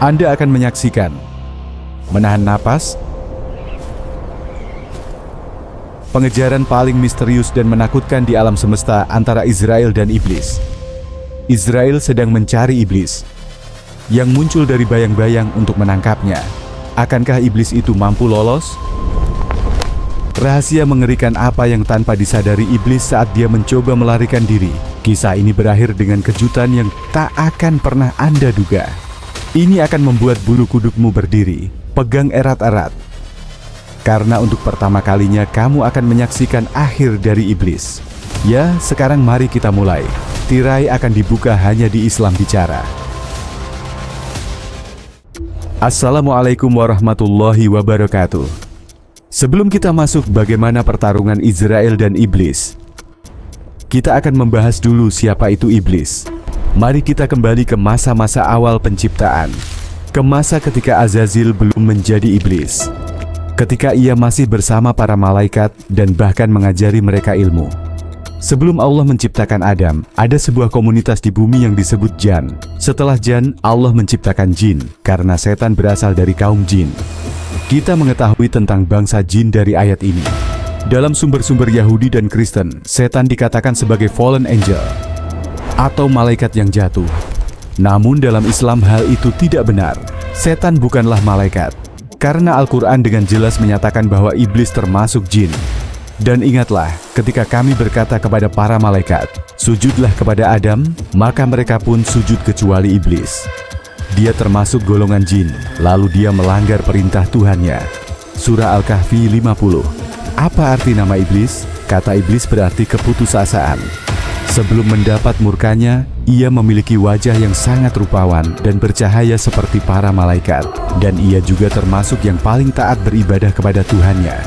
Anda akan menyaksikan menahan napas, pengejaran paling misterius dan menakutkan di alam semesta antara Israel dan iblis. Israel sedang mencari iblis yang muncul dari bayang-bayang untuk menangkapnya. Akankah iblis itu mampu lolos? Rahasia mengerikan apa yang tanpa disadari iblis saat dia mencoba melarikan diri. Kisah ini berakhir dengan kejutan yang tak akan pernah Anda duga. Ini akan membuat bulu kudukmu berdiri, pegang erat-erat. Karena untuk pertama kalinya kamu akan menyaksikan akhir dari iblis. Ya, sekarang mari kita mulai. Tirai akan dibuka hanya di Islam Bicara. Assalamualaikum warahmatullahi wabarakatuh. Sebelum kita masuk bagaimana pertarungan Israel dan iblis, kita akan membahas dulu siapa itu iblis. Mari kita kembali ke masa-masa awal penciptaan, ke masa ketika Azazil belum menjadi iblis, ketika ia masih bersama para malaikat dan bahkan mengajari mereka ilmu. Sebelum Allah menciptakan Adam, ada sebuah komunitas di bumi yang disebut Jan. Setelah Jan, Allah menciptakan jin, karena setan berasal dari kaum jin. Kita mengetahui tentang bangsa jin dari ayat ini. Dalam sumber-sumber Yahudi dan Kristen, setan dikatakan sebagai fallen angel, atau malaikat yang jatuh. Namun dalam Islam hal itu tidak benar. Setan bukanlah malaikat, karena Al-Quran dengan jelas menyatakan bahwa iblis termasuk jin. Dan ingatlah, ketika kami berkata kepada para malaikat, sujudlah kepada Adam, maka mereka pun sujud kecuali iblis. Dia termasuk golongan jin, lalu dia melanggar perintah Tuhannya. Surah Al-Kahfi 50. Apa arti nama iblis? Kata iblis berarti keputusasaan. Sebelum mendapat murkanya, ia memiliki wajah yang sangat rupawan dan bercahaya seperti para malaikat. Dan ia juga termasuk yang paling taat beribadah kepada Tuhannya.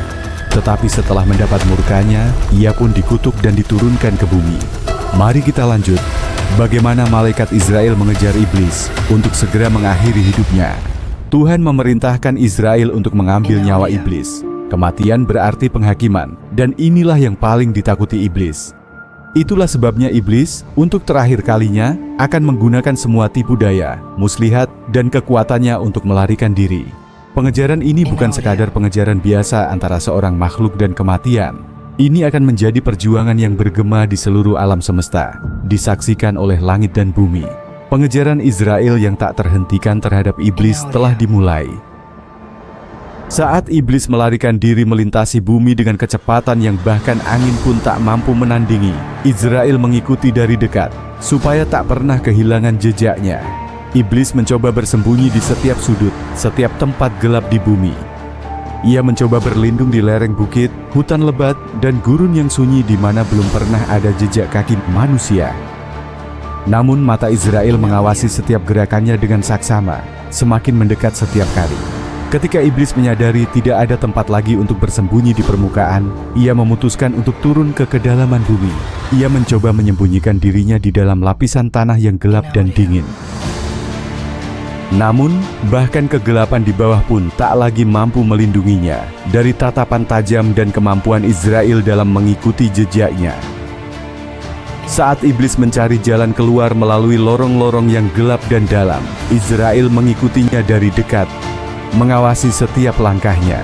Tetapi setelah mendapat murkanya, ia pun dikutuk dan diturunkan ke bumi. Mari kita lanjut. Bagaimana malaikat Israel mengejar iblis untuk segera mengakhiri hidupnya. Tuhan memerintahkan Israel untuk mengambil nyawa iblis. Kematian berarti penghakiman, dan inilah yang paling ditakuti iblis. Itulah sebabnya iblis, untuk terakhir kalinya, akan menggunakan semua tipu daya, muslihat, dan kekuatannya untuk melarikan diri. Pengejaran ini bukan sekadar pengejaran biasa antara seorang makhluk dan kematian. Ini akan menjadi perjuangan yang bergema di seluruh alam semesta, disaksikan oleh langit dan bumi. Pengejaran Israel yang tak terhentikan terhadap iblis telah dimulai. Saat iblis melarikan diri melintasi bumi dengan kecepatan yang bahkan angin pun tak mampu menandingi, Israel mengikuti dari dekat, supaya tak pernah kehilangan jejaknya. Iblis mencoba bersembunyi di setiap sudut, setiap tempat gelap di bumi. Ia mencoba berlindung di lereng bukit, hutan lebat, dan gurun yang sunyi di mana belum pernah ada jejak kaki manusia. Namun mata Israel mengawasi setiap gerakannya dengan saksama, semakin mendekat setiap kali. Ketika iblis menyadari tidak ada tempat lagi untuk bersembunyi di permukaan, ia memutuskan untuk turun ke kedalaman bumi. Ia mencoba menyembunyikan dirinya di dalam lapisan tanah yang gelap dan dingin. Namun, bahkan kegelapan di bawah pun tak lagi mampu melindunginya dari tatapan tajam dan kemampuan Israel dalam mengikuti jejaknya. Saat iblis mencari jalan keluar melalui lorong-lorong yang gelap dan dalam, Israel mengikutinya dari dekat, mengawasi setiap langkahnya.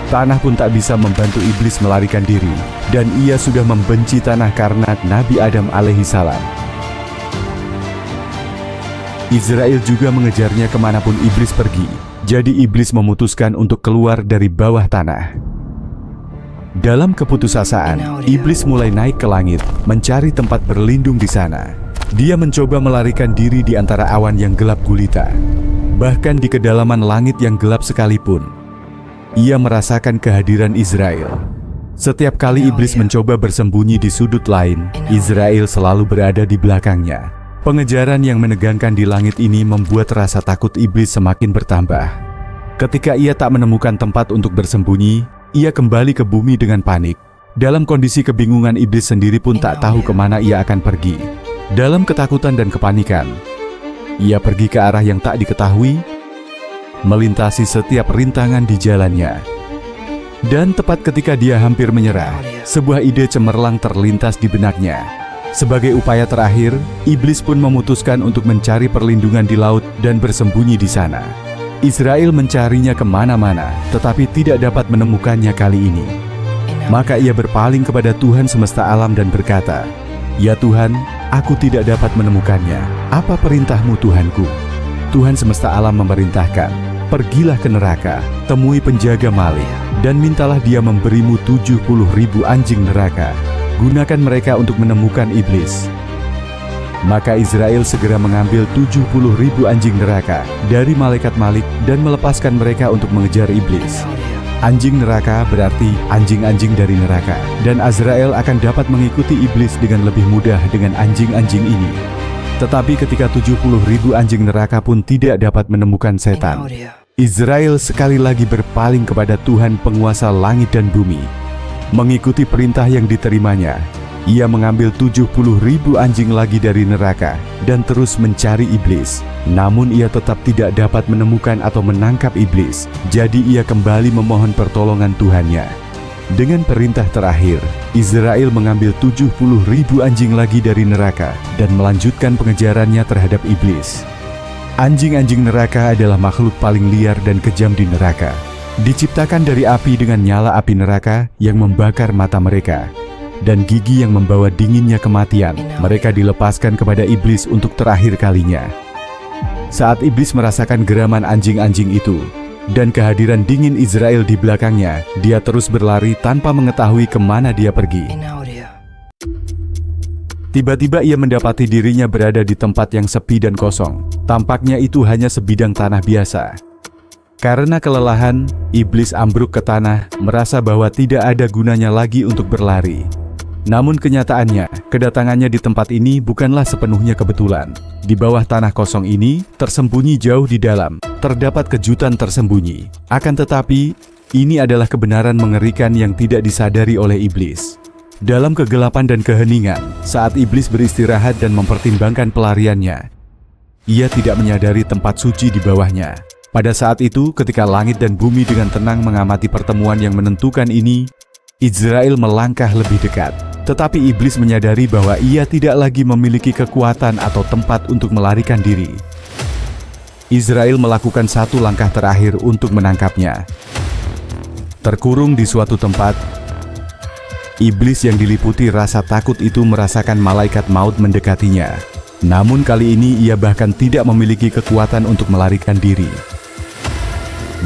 Tanah pun tak bisa membantu iblis melarikan diri, dan ia sudah membenci tanah karena Nabi Adam alaihissalam. Israel juga mengejarnya kemanapun iblis pergi, jadi iblis memutuskan untuk keluar dari bawah tanah. Dalam keputusasaan, iblis mulai naik ke langit, mencari tempat berlindung di sana. Dia mencoba melarikan diri di antara awan yang gelap gulita. Bahkan di kedalaman langit yang gelap sekalipun, ia merasakan kehadiran Israel. Setiap kali iblis mencoba bersembunyi di sudut lain, Israel selalu berada di belakangnya. Pengejaran yang menegangkan di langit ini membuat rasa takut iblis semakin bertambah. Ketika ia tak menemukan tempat untuk bersembunyi, ia kembali ke bumi dengan panik. Dalam kondisi kebingungan, iblis sendiri pun tak tahu kemana ia akan pergi. Dalam ketakutan dan kepanikan, ia pergi ke arah yang tak diketahui, melintasi setiap rintangan di jalannya. Dan tepat ketika dia hampir menyerah, sebuah ide cemerlang terlintas di benaknya. Sebagai upaya terakhir, iblis pun memutuskan untuk mencari perlindungan di laut dan bersembunyi di sana. Israel mencarinya kemana-mana, tetapi tidak dapat menemukannya kali ini. Maka ia berpaling kepada Tuhan semesta alam dan berkata, "Ya Tuhan, aku tidak dapat menemukannya. Apa perintahmu, Tuhanku?" Tuhan semesta alam memerintahkan, "Pergilah ke neraka, temui penjaga Malik, dan mintalah dia memberimu 70.000 anjing neraka. Gunakan mereka untuk menemukan iblis." Maka Israel segera mengambil 70.000 anjing neraka dari malaikat Malik dan melepaskan mereka untuk mengejar iblis. Anjing neraka berarti anjing-anjing dari neraka, dan Azrael akan dapat mengikuti iblis dengan lebih mudah dengan anjing-anjing ini. Tetapi ketika 70.000 anjing neraka pun tidak dapat menemukan setan, Israel sekali lagi berpaling kepada Tuhan penguasa langit dan bumi. Mengikuti perintah yang diterimanya, ia mengambil 70.000 anjing lagi dari neraka dan terus mencari iblis. Namun ia tetap tidak dapat menemukan atau menangkap iblis. Jadi ia kembali memohon pertolongan Tuhannya. Dengan perintah terakhir, Israel mengambil 70.000 anjing lagi dari neraka dan melanjutkan pengejarannya terhadap iblis. Anjing-anjing neraka adalah makhluk paling liar dan kejam di neraka. Diciptakan dari api dengan nyala api neraka yang membakar mata mereka, dan gigi yang membawa dinginnya kematian. Mereka dilepaskan kepada iblis untuk terakhir kalinya. Saat iblis merasakan geraman anjing-anjing itu dan kehadiran dingin Israel di belakangnya, dia terus berlari tanpa mengetahui kemana dia pergi. Tiba-tiba ia mendapati dirinya berada di tempat yang sepi dan kosong. Tampaknya itu hanya sebidang tanah biasa. Karena kelelahan, iblis ambruk ke tanah, merasa bahwa tidak ada gunanya lagi untuk berlari. Namun kenyataannya, kedatangannya di tempat ini bukanlah sepenuhnya kebetulan. Di bawah tanah kosong ini, tersembunyi jauh di dalam, terdapat kejutan tersembunyi. Akan tetapi, ini adalah kebenaran mengerikan yang tidak disadari oleh iblis. Dalam kegelapan dan keheningan, saat iblis beristirahat dan mempertimbangkan pelariannya, ia tidak menyadari tempat suci di bawahnya. Pada saat itu, ketika langit dan bumi dengan tenang mengamati pertemuan yang menentukan ini, Israel melangkah lebih dekat. Tetapi iblis menyadari bahwa ia tidak lagi memiliki kekuatan atau tempat untuk melarikan diri. Israel melakukan satu langkah terakhir untuk menangkapnya. Terkurung di suatu tempat, iblis yang diliputi rasa takut itu merasakan malaikat maut mendekatinya. Namun kali ini ia bahkan tidak memiliki kekuatan untuk melarikan diri.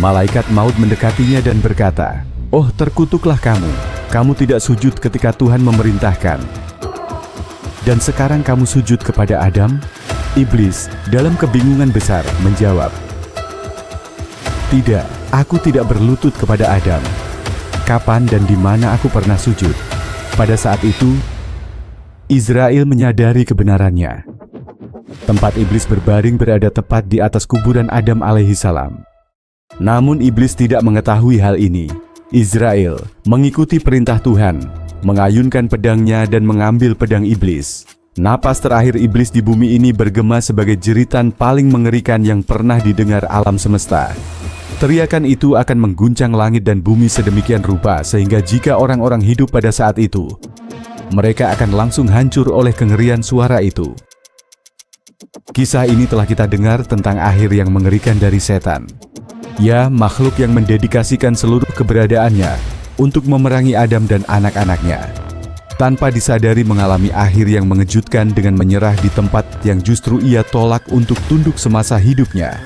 Malaikat maut mendekatinya dan berkata, "Oh, terkutuklah kamu. Kamu tidak sujud ketika Tuhan memerintahkan. Dan sekarang kamu sujud kepada Adam?" Iblis dalam kebingungan besar menjawab, "Tidak, aku tidak berlutut kepada Adam. Kapan dan di mana aku pernah sujud?" Pada saat itu, Israel menyadari kebenarannya. Tempat iblis berbaring berada tepat di atas kuburan Adam alaihissalam. Namun iblis tidak mengetahui hal ini. Israel mengikuti perintah Tuhan, mengayunkan pedangnya dan mengambil pedang iblis. Napas terakhir iblis di bumi ini bergema sebagai jeritan paling mengerikan yang pernah didengar alam semesta. Teriakan itu akan mengguncang langit dan bumi sedemikian rupa sehingga jika orang-orang hidup pada saat itu, mereka akan langsung hancur oleh kengerian suara itu. Kisah ini telah kita dengar tentang akhir yang mengerikan dari setan. Ya, makhluk yang mendedikasikan seluruh keberadaannya untuk memerangi Adam dan anak-anaknya, tanpa disadari mengalami akhir yang mengejutkan dengan menyerah di tempat yang justru ia tolak untuk tunduk semasa hidupnya.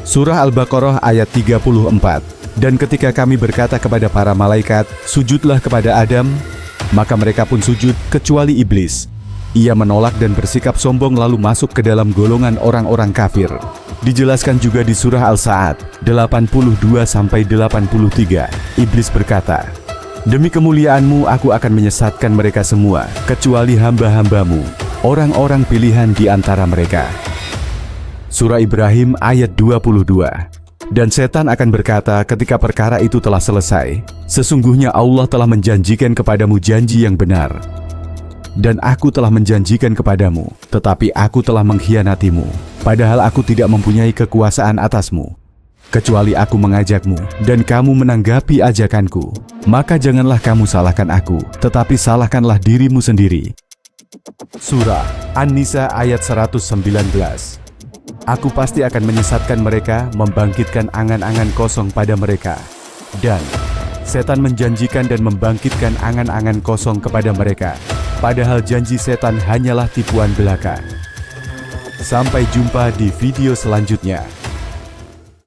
Surah Al-Baqarah ayat 34. Dan ketika kami berkata kepada para malaikat, "Sujudlah kepada Adam," maka mereka pun sujud kecuali iblis. Ia menolak dan bersikap sombong lalu masuk ke dalam golongan orang-orang kafir. Dijelaskan juga di surah Al-Sa'ad 82-83. Iblis berkata, "Demi kemuliaanmu aku akan menyesatkan mereka semua, kecuali hamba-hambamu, orang-orang pilihan di antara mereka." Surah Ibrahim ayat 22. Dan setan akan berkata ketika perkara itu telah selesai, "Sesungguhnya Allah telah menjanjikan kepadamu janji yang benar. Dan aku telah menjanjikan kepadamu, tetapi aku telah mengkhianatimu, padahal aku tidak mempunyai kekuasaan atasmu. Kecuali aku mengajakmu dan kamu menanggapi ajakanku, maka janganlah kamu salahkan aku, tetapi salahkanlah dirimu sendiri. Surah An-Nisa ayat 119. Aku pasti akan menyesatkan mereka, membangkitkan angan-angan kosong pada mereka. Dan setan menjanjikan dan membangkitkan angan-angan kosong kepada mereka, padahal janji setan hanyalah tipuan belaka. Sampai jumpa di video selanjutnya.